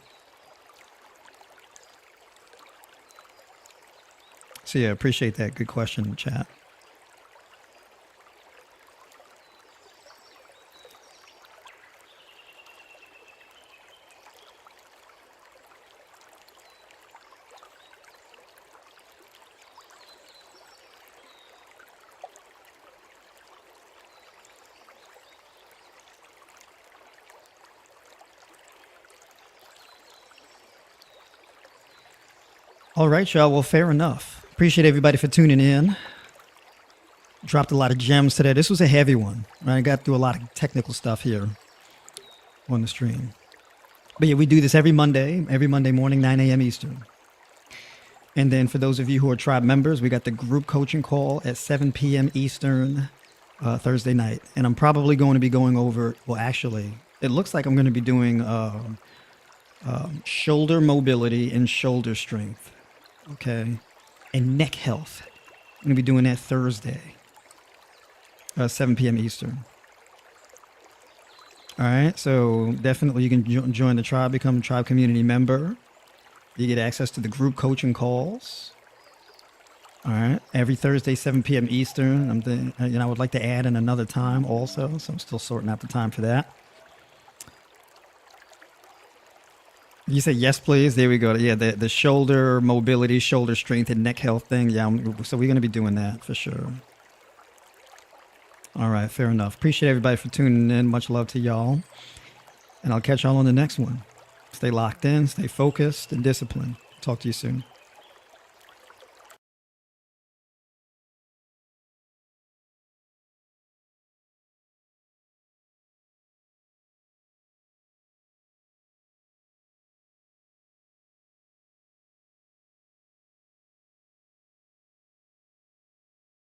So yeah, appreciate that. Good question in the chat. All right, y'all. Well, fair enough. Appreciate everybody for tuning in. Dropped a lot of gems today. This was a heavy one. Right? I got through a lot of technical stuff here on the stream. But yeah, we do this every Monday morning, 9 a.m. Eastern. And then for those of you who are tribe members, we got the group coaching call at 7 p.m. Eastern Thursday night. And I'm probably going to be going over, well, actually, it looks like I'm going to be doing shoulder mobility and shoulder strength. Okay. And neck health. I'm going to be doing that Thursday, 7 p.m. Eastern. All right. So definitely you can join the tribe, become a tribe community member. You get access to the group coaching calls. All right. Every Thursday, 7 p.m. Eastern. I would like to add in another time also. So I'm still sorting out the time for that. You say yes, please. There we go. Yeah, the shoulder mobility, shoulder strength, and neck health thing. Yeah, so we're going to be doing that for sure. All right, fair enough. Appreciate everybody for tuning in. Much love to y'all. And I'll catch y'all on the next one. Stay locked in, stay focused, and disciplined. Talk to you soon.